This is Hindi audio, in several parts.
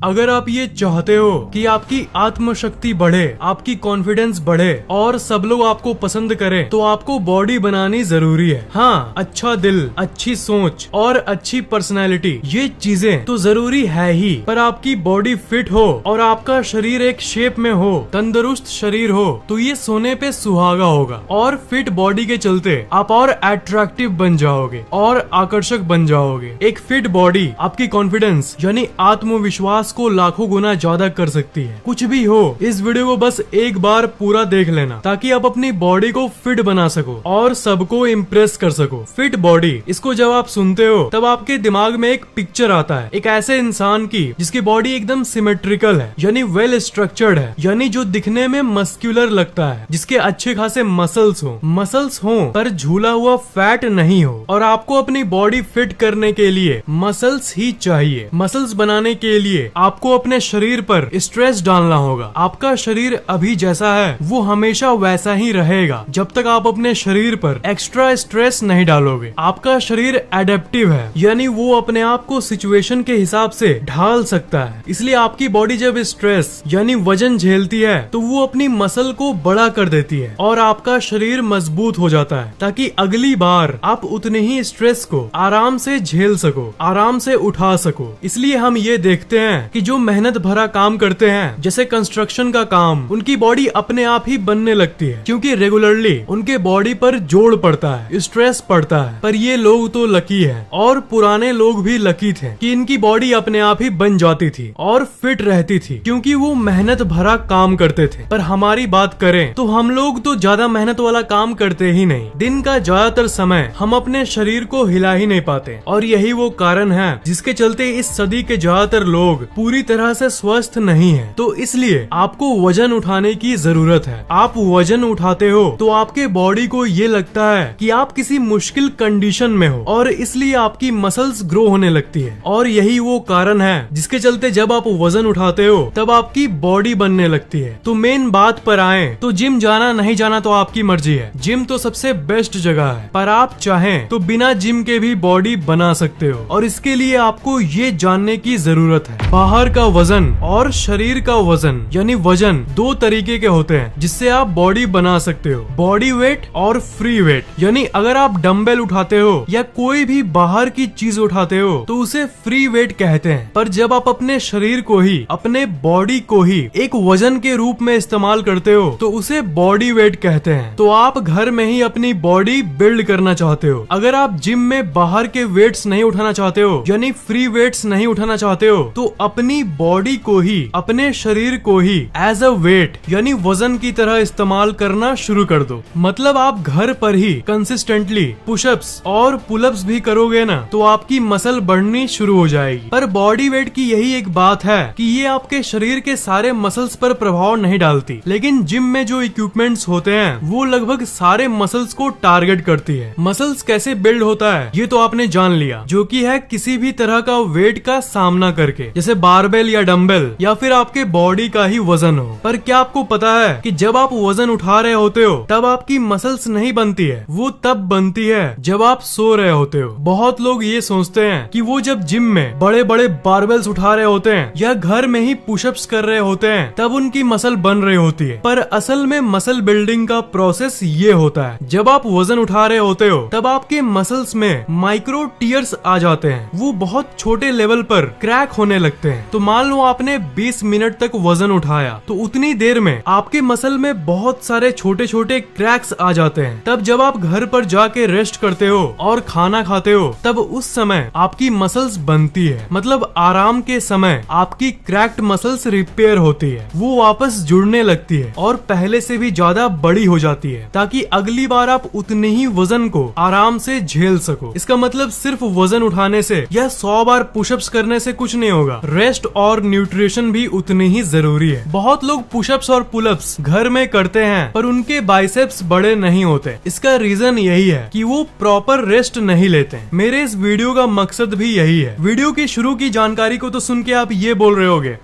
अगर आप ये चाहते हो कि आपकी आत्मशक्ति बढ़े, आपकी कॉन्फिडेंस बढ़े और सब लोग आपको पसंद करें, तो आपको बॉडी बनानी जरूरी है। हाँ, अच्छा दिल, अच्छी सोच और अच्छी पर्सनैलिटी, ये चीजें तो जरूरी है ही, पर आपकी बॉडी फिट हो और आपका शरीर एक शेप में हो, तंदुरुस्त शरीर हो, तो ये सोने पे सुहागा होगा। और फिट बॉडी के चलते आप और अट्रैक्टिव बन जाओगे और आकर्षक बन जाओगे। एक फिट बॉडी आपकी कॉन्फिडेंस यानी आत्मविश्वास को लाखों गुना ज्यादा कर सकती है। कुछ भी हो, इस वीडियो को बस एक बार पूरा देख लेना ताकि आप अपनी बॉडी को फिट बना सको और सबको इम्प्रेस कर सको। फिट बॉडी, इसको जब आप सुनते हो तब आपके दिमाग में एक पिक्चर आता है, एक ऐसे इंसान की जिसकी बॉडी एकदम सिमेट्रिकल है, यानी वेल स्ट्रक्चर्ड है, यानी जो दिखने में मस्क्यूलर लगता है, जिसके अच्छे खासे मसल्स हो पर झूला हुआ फैट नहीं हो। और आपको अपनी बॉडी फिट करने के लिए मसल्स ही चाहिए। मसल्स बनाने के लिए आपको अपने शरीर पर स्ट्रेस डालना होगा। आपका शरीर अभी जैसा है वो हमेशा वैसा ही रहेगा जब तक आप अपने शरीर पर एक्स्ट्रा स्ट्रेस नहीं डालोगे। आपका शरीर एडेप्टिव है, यानी वो अपने आप को सिचुएशन के हिसाब से ढाल सकता है। इसलिए आपकी बॉडी जब स्ट्रेस यानी वजन झेलती है तो वो अपनी मसल को बड़ा कर देती है और आपका शरीर मजबूत हो जाता है, ताकि अगली बार आप उतने ही स्ट्रेस को आराम से झेल सको, आराम से उठा सको। इसलिए हम ये देखते हैं कि जो मेहनत भरा काम करते हैं, जैसे कंस्ट्रक्शन का काम, उनकी बॉडी अपने आप ही बनने लगती है, क्योंकि रेगुलरली उनके बॉडी पर जोड़ पड़ता है, स्ट्रेस पड़ता है। पर ये लोग तो लकी है, और पुराने लोग भी लकी थे कि इनकी बॉडी अपने आप ही बन जाती थी और फिट रहती थी, क्योंकि वो मेहनत भरा काम करते थे। पर हमारी बात करें तो हम लोग तो ज्यादा मेहनत वाला काम करते ही नहीं। दिन का ज्यादातर समय हम अपने शरीर को हिला ही नहीं पाते, और यही वो कारण है जिसके चलते इस सदी के ज्यादातर लोग पूरी तरह से स्वस्थ नहीं हैं। तो इसलिए आपको वजन उठाने की जरूरत है। आप वजन उठाते हो तो आपके बॉडी को ये लगता है कि आप किसी मुश्किल कंडीशन में हो, और इसलिए आपकी मसल्स ग्रो होने लगती है। और यही वो कारण है जिसके चलते जब आप वजन उठाते हो तब आपकी बॉडी बनने लगती है। तो मेन बात पर आए तो जिम जाना नहीं जाना तो आपकी मर्जी है। जिम तो सबसे बेस्ट जगह है, पर आप चाहें तो बिना जिम के भी बॉडी बना सकते हो। और इसके लिए आपको ये जानने की जरूरत है, बाहर का वजन और शरीर का वजन, यानी वजन दो तरीके के होते हैं जिससे आप बॉडी बना सकते हो। बॉडी वेट और फ्री वेट, यानी अगर आप डंबल उठाते हो या कोई भी बाहर की चीज उठाते हो तो उसे फ्री वेट कहते हैं। पर जब आप अपने शरीर को ही, अपने बॉडी को ही एक वजन के रूप में इस्तेमाल करते हो तो उसे बॉडी वेट कहते हैं। तो आप घर में ही अपनी बॉडी बिल्ड करना चाहते हो। अगर आप जिम में बाहर के वेट्स नहीं उठाना चाहते हो, यानी फ्री वेट्स नहीं उठाना चाहते हो, तो अपनी बॉडी को ही, अपने शरीर को ही एज अ वेट यानी वजन की तरह इस्तेमाल करना शुरू कर दो। मतलब आप घर पर ही कंसिस्टेंटली पुशअप्स और पुलअप्स भी करोगे ना तो आपकी मसल बढ़नी शुरू हो जाएगी। पर बॉडी वेट की यही एक बात है कि ये आपके शरीर के सारे मसल्स पर प्रभाव नहीं डालती, लेकिन जिम में जो इक्विपमेंट्स होते हैं वो लगभग सारे मसल्स को टारगेट करती है। मसल्स कैसे बिल्ड होता है ये तो आपने जान लिया, जो कि है किसी भी तरह का वेट का सामना करके, जैसे बारबेल या डंबल या फिर आपके बॉडी का ही वजन हो। पर क्या आपको पता है कि जब आप वजन उठा रहे होते हो तब आपकी मसल्स नहीं बनती है, वो तब बनती है जब आप सो रहे होते हो। बहुत लोग ये सोचते हैं कि वो जब जिम में बड़े बड़े बारबेल्स उठा रहे होते हैं या घर में ही पुशअप्स कर रहे होते हैं तब उनकी मसल बन रही होती है, पर असल में मसल बिल्डिंग का प्रोसेस ये होता है, जब आप वजन उठा रहे होते हो तब आपके मसल्स में माइक्रो टीयर्स आ जाते हैं, वो बहुत छोटे लेवल पर क्रैक होने लगते हैं। तो मान लो आपने 20 मिनट तक वजन उठाया तो उतनी देर में आपके मसल में बहुत सारे छोटे छोटे क्रैक्स आ जाते हैं। तब जब आप घर पर जाके रेस्ट करते हो और खाना खाते हो तब उस समय आपकी मसल्स बनती है, मतलब आराम के समय आपकी क्रैक्ड मसल्स रिपेयर होती है, वो वापस जुड़ने लगती है और पहले से भी ज्यादा बड़ी हो जाती है, ताकि अगली बार आप उतने ही वजन को आराम से झेल सको। इसका मतलब सिर्फ वजन उठाने से या 100 बार पुशअप्स करने से कुछ नहीं होगा, रेस्ट और न्यूट्रिशन भी उतनी ही जरूरी है। बहुत लोग पुशअप्स और पुलअप्स घर में करते हैं पर उनके बाइसेप्स बड़े नहीं होते। इसका रीजन यही है कि वो प्रॉपर रेस्ट नहीं लेते हैं। मेरे इस वीडियो का मकसद भी यही है। वीडियो की शुरू की जानकारी को तो सुन के आप ये बोल रहे होगे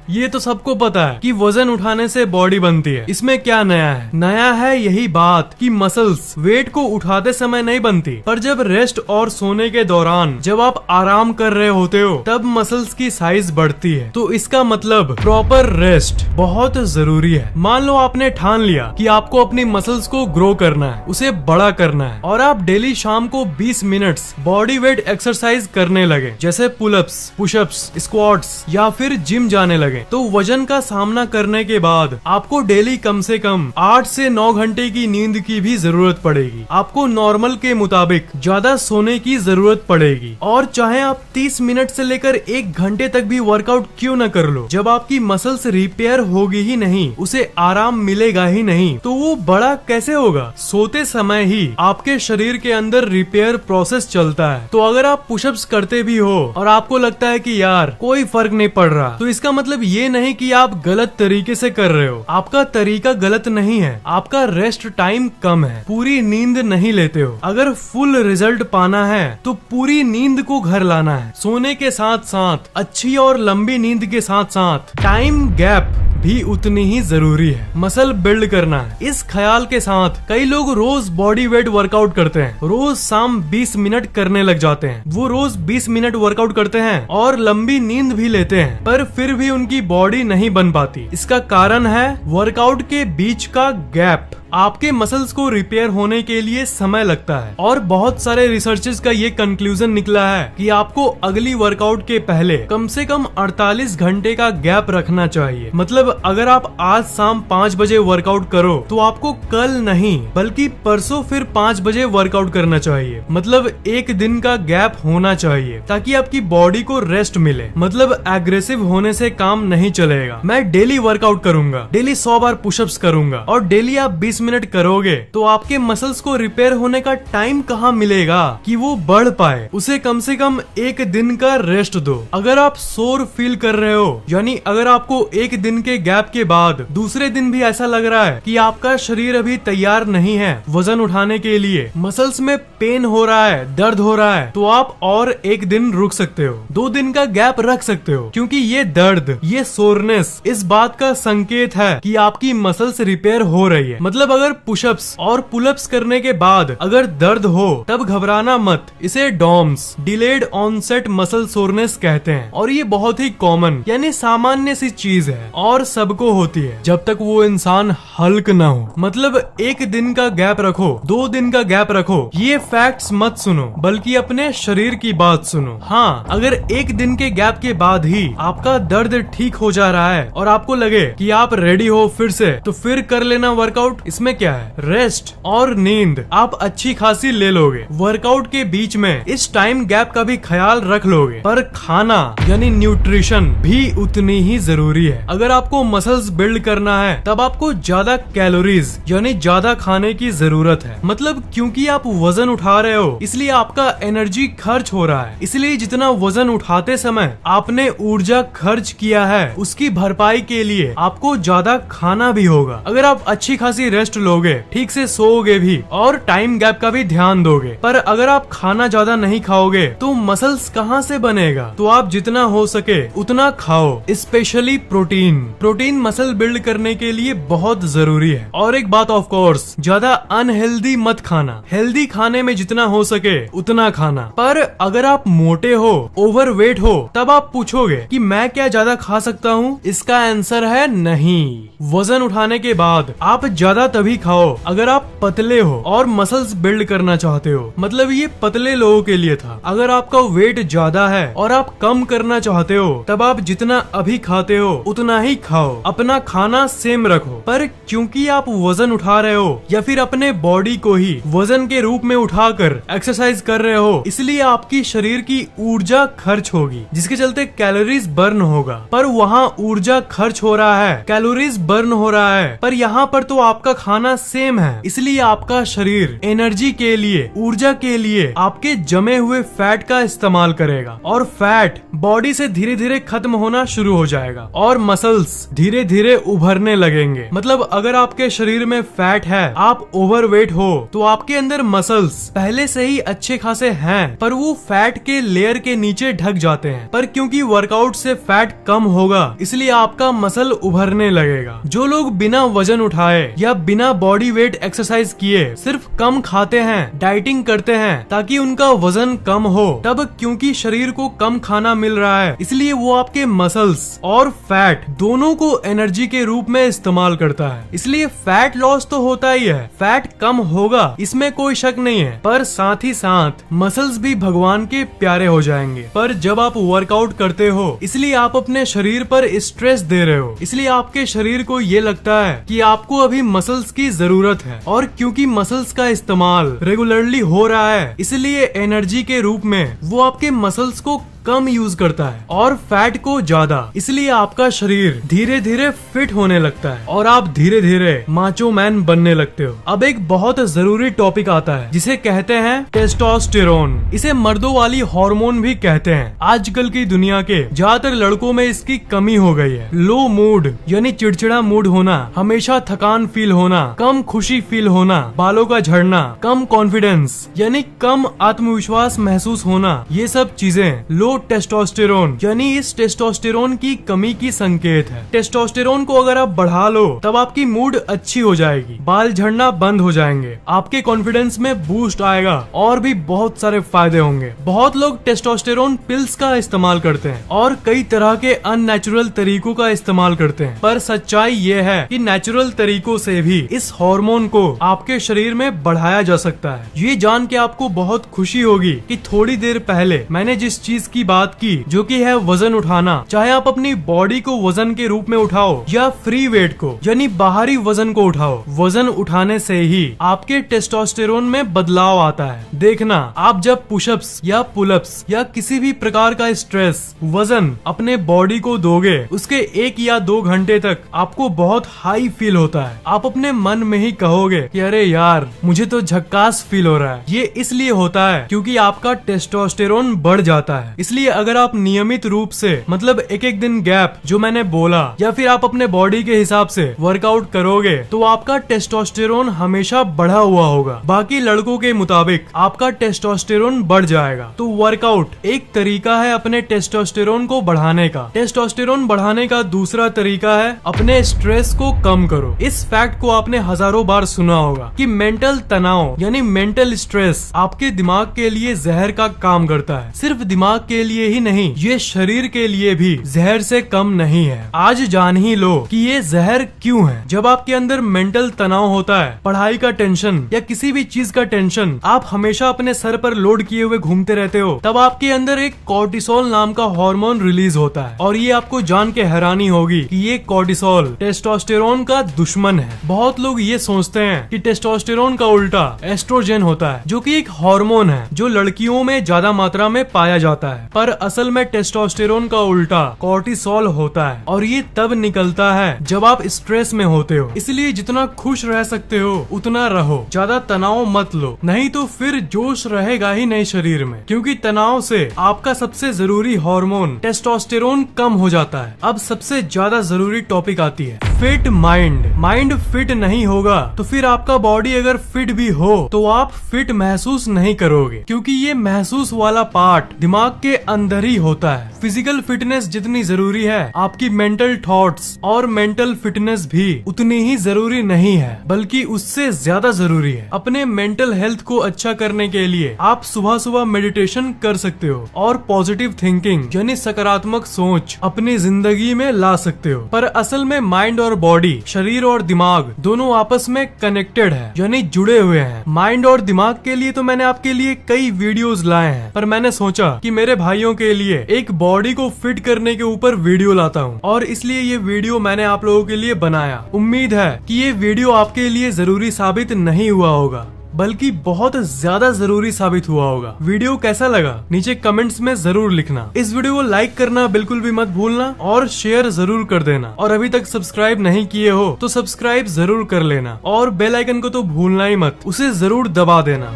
ये तो सबको पता है कि वजन उठाने से बॉडी बनती है, इसमें क्या नया है? नया है यही बात कि मसल्स वेट को उठाते समय नहीं बनती, पर जब रेस्ट और सोने के दौरान जब आप आराम कर रहे होते हो तब मसल्स की साइज बढ़ती है। तो इसका मतलब प्रॉपर रेस्ट बहुत जरूरी है। मान लो आपने ठान लिया कि आपको अपनी मसल्स को ग्रो करना है, उसे बड़ा करना है, और आप डेली शाम को 20 मिनट्स बॉडी वेट एक्सरसाइज करने लगे, जैसे पुलअप्स, पुशअप्स, स्क्वाट्स या फिर जिम जाने लगे, तो वजन का सामना करने के बाद आपको डेली कम से कम 8 से 9 घंटे की नींद की भी जरूरत पड़ेगी। आपको नॉर्मल के मुताबिक ज्यादा सोने की जरूरत पड़ेगी, और चाहे आप 30 मिनट से लेकर 1 घंटे तक भी वर्कआउट क्यों न कर लो, जब आपकी मसल्स रिपेयर होगी ही नहीं, उसे आराम मिलेगा ही नहीं, तो वो बड़ा कैसे होगा? सोते समय ही आपके शरीर के अंदर रिपेयर प्रोसेस चलता है। तो अगर आप पुशअप्स करते भी हो और आपको लगता है कि यार कोई फर्क नहीं पड़ रहा, तो इसका मतलब ये नहीं कि आप गलत तरीके से कर रहे हो। आपका तरीका गलत नहीं है, आपका रेस्ट टाइम कम है, पूरी नींद नहीं लेते हो। अगर फुल रिजल्ट पाना है तो पूरी नींद को घर लाना है। सोने के साथ साथ अच्छी और लंबी नींद के साथ साथ टाइम गैप भी उतनी ही जरूरी है। मसल बिल्ड करना है, इस ख्याल के साथ कई लोग रोज बॉडी वेट वर्कआउट करते हैं, रोज शाम 20 मिनट करने लग जाते हैं। वो रोज 20 मिनट वर्कआउट करते हैं और लंबी नींद भी लेते हैं, पर फिर भी उनकी बॉडी नहीं बन पाती। इसका कारण है वर्कआउट के बीच का गैप। आपके मसल्स को रिपेयर होने के लिए समय लगता है, और बहुत सारे रिसर्चेस का ये कंक्लूजन निकला है कि आपको अगली वर्कआउट के पहले कम से कम 48 घंटे का गैप रखना चाहिए। मतलब अगर आप आज शाम 5 बजे वर्कआउट करो तो आपको कल नहीं बल्कि परसों फिर 5 बजे वर्कआउट करना चाहिए। मतलब 1 दिन का गैप होना चाहिए ताकि आपकी बॉडी को रेस्ट मिले। मतलब एग्रेसिव होने से काम नहीं चलेगा। मैं डेली वर्कआउट करूंगा, डेली 100 बार पुशअप्स करूंगा, और डेली आप 20 मिनट करोगे तो आपके मसल्स को रिपेयर होने का टाइम कहाँ मिलेगा कि वो बढ़ पाए? उसे कम से कम 1 दिन का रेस्ट दो। अगर आप सोर फील कर रहे हो, यानी अगर आपको 1 दिन के गैप के बाद दूसरे दिन भी ऐसा लग रहा है कि आपका शरीर अभी तैयार नहीं है वजन उठाने के लिए, मसल्स में पेन हो रहा है, दर्द हो रहा है, तो आप और 1 दिन रुक सकते हो, 2 दिन का गैप रख सकते हो, क्योंकि ये दर्द, ये सोरनेस इस बात का संकेत है कि आपकी मसल्स रिपेयर हो रही है। मतलब अगर पुशअप्स और पुलअप्स करने के बाद अगर दर्द हो तब घबराना मत। इसे DOMS, delayed onset muscle soreness कहते हैं, और ये बहुत ही कॉमन यानी सामान्य सी चीज है और सबको होती है जब तक वो इंसान हल्क ना हो। मतलब 1 दिन का गैप रखो, 2 दिन का गैप रखो, ये फैक्ट्स मत सुनो बल्कि अपने शरीर की बात सुनो। हाँ, अगर 1 दिन के गैप के बाद ही आपका दर्द ठीक हो जा रहा है और आपको लगे कि आप रेडी हो फिर से, तो फिर कर लेना वर्कआउट। इसमें क्या है, रेस्ट और नींद आप अच्छी खासी ले लोगे। वर्कआउट के बीच में इस टाइम गैप का भी ख्याल रख लोगे, पर खाना यानी न्यूट्रिशन भी उतनी ही जरूरी है। अगर आपको मसल्स बिल्ड करना है तब आपको ज्यादा कैलोरीज यानी ज्यादा खाने की जरूरत है। मतलब क्योंकि आप वजन उठा रहे हो इसलिए आपका एनर्जी खर्च हो रहा है, इसलिए जितना वजन उठाते समय आपने ऊर्जा खर्च किया है उसकी भरपाई के लिए आपको ज्यादा खाना भी होगा। अगर आप अच्छी खासी रेस्ट लोगे, ठीक से सोओगे भी और टाइम गैप का भी ध्यान दोगे, पर अगर आप खाना ज्यादा नहीं खाओगे तो मसल्स कहाँ से बनेगा? तो आप जितना हो सके उतना खाओ, specially protein. Protein muscle build करने के लिए बहुत जरूरी है। और एक बात ऑफ कोर्स, ज्यादा अनहेल्दी मत खाना, हेल्दी खाने में जितना हो सके उतना खाना। पर अगर आप मोटे हो, ओवरवेट हो, तब आप पूछोगे कि मैं क्या ज्यादा खा सकता हूँ? इसका आंसर है नहीं। वजन उठाने के बाद आप ज्यादा तभी खाओ अगर आप पतले हो और मसल्स बिल्ड करना चाहते हो। मतलब ये पतले लोगों के लिए था। अगर आपका वेट ज्यादा है और आप कम करना चाहते हो तब आप जितना अभी खाते हो उतना ही खाओ, अपना खाना सेम रखो। पर क्योंकि आप वजन उठा रहे हो या फिर अपने बॉडी को ही वजन के रूप में उठाकर एक्सरसाइज कर रहे हो, इसलिए आपकी शरीर की ऊर्जा खर्च होगी, जिसके चलते कैलोरीज बर्न होगा। पर वहाँ ऊर्जा खर्च हो रहा है, कैलोरीज बर्न हो रहा है, पर यहाँ पर तो आपका खाना सेम है, इसलिए आपका शरीर एनर्जी के लिए, ऊर्जा के लिए आपके जमे हुए फैट का इस्तेमाल करेगा और फैट बॉडी से धीरे धीरे खत्म होना शुरू हो जाएगा और मसल्स धीरे धीरे उभरने लगेंगे। मतलब अगर आपके शरीर में फैट है, आप ओवरवेट हो, तो आपके अंदर मसल्स पहले से ही अच्छे खासे हैं, पर वो फैट के लेयर के नीचे ढक जाते हैं। पर क्योंकि वर्कआउट से फैट कम होगा, इसलिए आपका मसल उभरने लगेगा। जो लोग बिना वजन उठाए या बिना बॉडी वेट एक्सरसाइज किए सिर्फ कम खाते हैं, डाइटिंग करते हैं ताकि उनका वजन कम हो, तब क्योंकि शरीर को कम खाना मिल रहा है, इसलिए वो आपके मसल्स और फैट दोनों को एनर्जी के रूप में इस्तेमाल करता है। इसलिए फैट लॉस तो होता ही है, फैट कम होगा, इसमें कोई शक नहीं है, पर साथ ही साथ मसल्स भी भगवान के प्यारे हो जाएंगे। पर जब आप वर्कआउट करते हो, इसलिए आप अपने शरीर पर स्ट्रेस दे रहे हो, इसलिए आपके शरीर को ये लगता है कि आपको अभी मसल्स की जरूरत है, और क्योंकि मसल्स का इस्तेमाल रेगुलरली हो रहा है, इसलिए एनर्जी के रूप में वो आपके मसल्स को कम यूज करता है और फैट को ज्यादा। इसलिए आपका शरीर धीरे धीरे फिट होने लगता है और आप धीरे धीरे माचो मैन बनने लगते हो। अब एक बहुत जरूरी टॉपिक आता है जिसे कहते हैं टेस्टोस्टेरोन। इसे मर्दों वाली हार्मोन भी कहते हैं। आजकल की दुनिया के ज्यादातर लड़कों में इसकी कमी हो गई है। लो मूड यानी चिड़चिड़ा मूड होना, हमेशा थकान फील होना, कम खुशी फील होना, बालों का झड़ना, कम कॉन्फिडेंस यानी कम आत्मविश्वास महसूस होना, ये सब चीजें लो टेस्टोस्टेरोन यानी इस टेस्टोस्टेरोन की कमी की संकेत है। टेस्टोस्टेरोन को अगर आप बढ़ा लो, तब आपकी मूड अच्छी हो जाएगी, बाल झड़ना बंद हो जाएंगे, आपके कॉन्फिडेंस में बूस्ट आएगा और भी बहुत सारे फायदे होंगे। बहुत लोग टेस्टोस्टेरोन पिल्स का इस्तेमाल करते हैं और कई तरह के अननेचुरल तरीकों का इस्तेमाल करते हैं, पर सच्चाई ये है कि नेचुरल तरीकों से भी इस हार्मोन को आपके शरीर में बढ़ाया जा सकता है। ये जान के आपको बहुत खुशी होगी कि थोड़ी देर पहले मैंने जिस चीज की बात की, जो कि है वजन उठाना, चाहे आप अपनी बॉडी को वजन के रूप में उठाओ या फ्री वेट को यानी बाहरी वजन को उठाओ, वजन उठाने से ही आपके टेस्टोस्टेरोन में बदलाव आता है। देखना, आप जब पुशअप्स या पुलअप्स या किसी भी प्रकार का स्ट्रेस वजन अपने बॉडी को दोगे, उसके 1 या 2 घंटे तक आपको बहुत हाई फील होता है। आप अपने मन में ही कहोगे कि अरे यार, मुझे तो झक्कास फील हो रहा है। ये इसलिए होता है क्योंकि आपका टेस्टोस्टेरोन बढ़ जाता है। इसलिए अगर आप नियमित रूप से, मतलब एक एक दिन गैप जो मैंने बोला, या फिर आप अपने बॉडी के हिसाब से वर्कआउट करोगे, तो आपका टेस्टोस्टेरोन हमेशा बढ़ा हुआ होगा। बाकी लड़कों के मुताबिक आपका टेस्टोस्टेरोन बढ़ जाएगा। तो वर्कआउट एक तरीका है अपने टेस्टोस्टेरोन को बढ़ाने का। टेस्टोस्टेरोन बढ़ाने का दूसरा तरीका है अपने स्ट्रेस को कम करो। इस फैक्ट को आपने हजारों बार सुना होगा कि मेंटल तनाव यानी मेंटल स्ट्रेस आपके दिमाग के लिए जहर का काम करता है। सिर्फ दिमाग के लिए ही नहीं, ये शरीर के लिए भी जहर से कम नहीं है। आज जान ही लो कि ये जहर क्यों है। जब आपके अंदर मेंटल तनाव होता है, पढ़ाई का टेंशन या किसी भी चीज का टेंशन आप हमेशा अपने सर पर लोड किए हुए घूमते रहते हो, तब आपके अंदर एक कॉर्टिसोल नाम का हार्मोन रिलीज होता है। और ये आपको जान के हैरानी होगी कि ये कॉर्टिसोल टेस्टोस्टेरोन का दुश्मन है। बहुत लोग ये सोचते हैं कि टेस्टोस्टेरोन का उल्टा एस्ट्रोजन होता है, जो कि एक हार्मोन है जो लड़कियों में ज्यादा मात्रा में पाया जाता है, पर असल में टेस्टोस्टेरोन का उल्टा कॉर्टिसोल होता है। और ये तब निकलता है जब आप स्ट्रेस में होते हो। इसलिए जितना खुश रह सकते हो उतना रहो, ज्यादा तनाव मत लो, नहीं तो फिर जोश रहेगा ही नहीं शरीर में। क्योंकि तनाव से आपका सबसे जरूरी हार्मोन टेस्टोस्टेरोन कम हो जाता है। अब सबसे ज्यादा जरूरी टॉपिक आती है फिट माइंड। माइंड फिट नहीं होगा तो फिर आपका बॉडी अगर फिट भी हो तो आप फिट महसूस नहीं करोगे, क्योंकि ये महसूस वाला पार्ट दिमाग के अंदर ही होता है। फिजिकल फिटनेस जितनी जरूरी है, आपकी मेंटल थॉट्स और मेंटल फिटनेस भी उतनी ही जरूरी नहीं है, बल्कि उससे ज्यादा जरूरी है। अपने मेंटल हेल्थ को अच्छा करने के लिए आप सुबह सुबह मेडिटेशन कर सकते हो और पॉजिटिव थिंकिंग यानी सकारात्मक सोच अपनी जिंदगी में ला सकते हो। पर असल में माइंड और बॉडी, शरीर और दिमाग दोनों आपस में कनेक्टेड है, यानी जुड़े हुए हैं। माइंड और दिमाग के लिए तो मैंने आपके लिए कई वीडियोस लाए हैं, पर मैंने सोचा कि मेरे भाइयों के लिए एक बॉडी को फिट करने के ऊपर वीडियो लाता हूँ, और इसलिए ये वीडियो मैंने आप लोगों के लिए बनाया। उम्मीद है कि ये वीडियो आपके लिए जरूरी साबित नहीं हुआ होगा। बल्कि बहुत ज्यादा जरूरी साबित हुआ होगा। वीडियो कैसा लगा नीचे कमेंट्स में जरूर लिखना। इस वीडियो को लाइक करना बिल्कुल भी मत भूलना और शेयर जरूर कर देना। और अभी तक सब्सक्राइब नहीं किए हो तो सब्सक्राइब जरूर कर लेना और बेल आइकन को तो भूलना ही मत, उसे जरूर दबा देना।